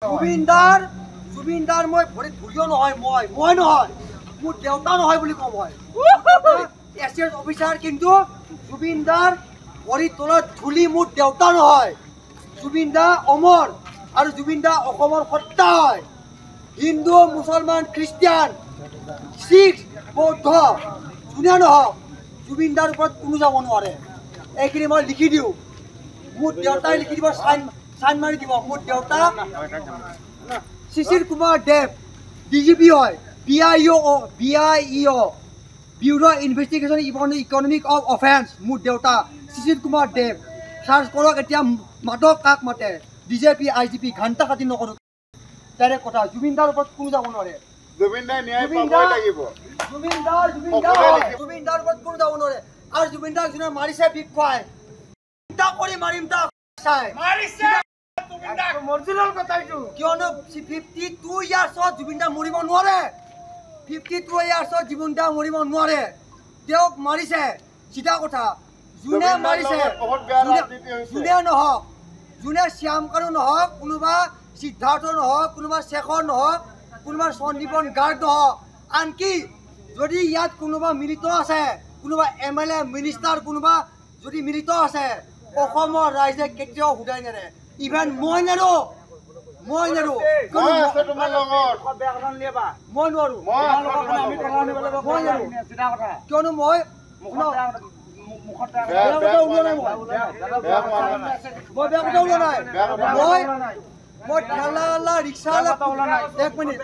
জুবিনদাৰ মই ভৰি ধুলিও নহয় মই নহয় মোৰ দেউতা নহয় বুলি কওঁ মই এছএছ অফিচাৰ কিন্তু জুবিনদাৰ ভৰি তলত ধুলি মোৰ দেউতা নহয় জুবিনদা অমৰ আৰু জুবিনদা অসমৰ সত্তা হয় হিন্দু মুছলমান খ্ৰীষ্টিয়ান শিখ বৌদ্ধ যোনে নহওক জুবিনদাৰ ওপৰত কোনো যাব নোৱাৰে এইখিনি মই লিখি দিওঁ মোৰ দেউতাই লিখি দিব চাইন মাৰি দিব মোৰ দেউতা শিশিৰ কুমাৰ দেৱ ডিজিপি হয় BIO bureau investigation economic of offence মোৰ দেউতা শিশিৰ কুমাৰ দেৱ চাৰ্চ কৰক এতিয়া মাতক কাক মাতে DJP IGP ঘণ্টা কাটি নকৰো ডাইৰেক্ট কথা জুবিনদাৰ ওপৰত কোনো যাব নোৱাৰে জুবিনদাৰ ন্যায় পাবই লাগিব জুবিনদাৰ ওপৰত কোনো যাব নোৱাৰে আৰু জুবিনদাক যোনে মাৰিছে বিক খুৱাই চিন্তা কৰি মাৰিম তাক চাই মাৰিছে জুবিনদাক মৰ্জিনাল কথাইটো কিয়নো 52 ইয়াৰ্ছত জুবিনদা মৰিব নোৱাৰে 52 ইয়াৰ্ছত জুবিনদা মৰিব নোৱাৰে তেওঁক মাৰিছে চিধা কথা যোনে মাৰিছে যোনে নহওক যোনে শ্যাম কানু নহওক কোনোবা সিদ্ধাৰ্থ নহওক কোনোবা শেখৰ নহওক কোনোবা সন্দীপন গাৰ্গ নহওক আনকি যদি ইয়াত কোনোবা মিলিত আছে কোনোবা MLA মিনিষ্টাৰ কোনোবা যদি মিলিত আছে অসমৰ ৰাইজে কেতিয়াও হুদাই নেৰে ইভেন মই নেৰো মই নোৱাৰো কিয়নো মই মই ঠেলা ৰিক্সা এক মিনিট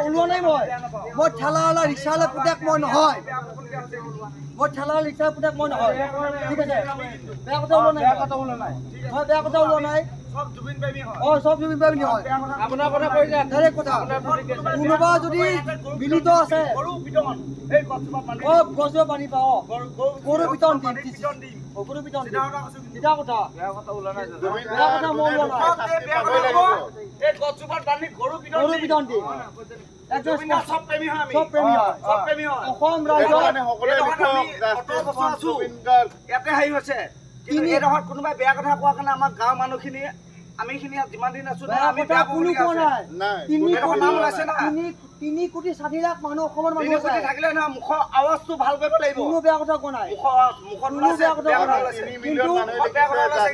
ওলোৱা নাই মই ঠেলা ৰিক্সালৈ পুতেক মই নহয় মই ঠেলা ৰিক্সা পুতেক মই নহয় ঠিক আছে বেয়া কথা ওলোৱা নাই বেয়া কথা ওলোৱা নাই সব জুবিন প্ৰেমী হয় আপোনাৰ কথা কৈছে ডাইৰেক্ট কথা কোনোবা যদি মিলিত আছে গছজোপা পানী পাওঁ গৰু পিটন দিম গৰু পিটন দিম কথা ওলোৱা নাই বেয়া কথা মই ওলোৱা নাই গৰু পিটন দিম অসম ৰাজ্যৰ কোনোবাই বেয়া কথা কোৱাৰ কাৰণে আমাৰ গাঁৱৰ মানুহখিনি আমি যিমান দিন আছো আমি বেয়া কোনো কোৱা নাই 3 কোটি 60 লাখ মানুহ অসমৰ মানুহ আছে থাকিলে না মুখৰ আৱাজটো ভাল কৰিব লাগিব কোনো বেয়া কথা কোৱা নাই কোনো বেয়া কথা কোৱা নাই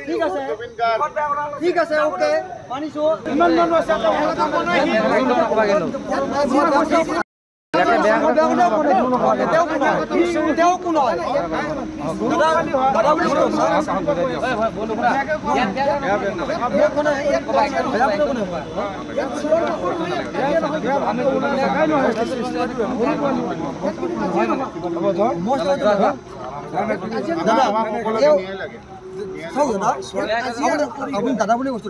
ঠিক আছে ওকে মানিছো ইমান মানুহ আছে দাদা বুলি কৈছো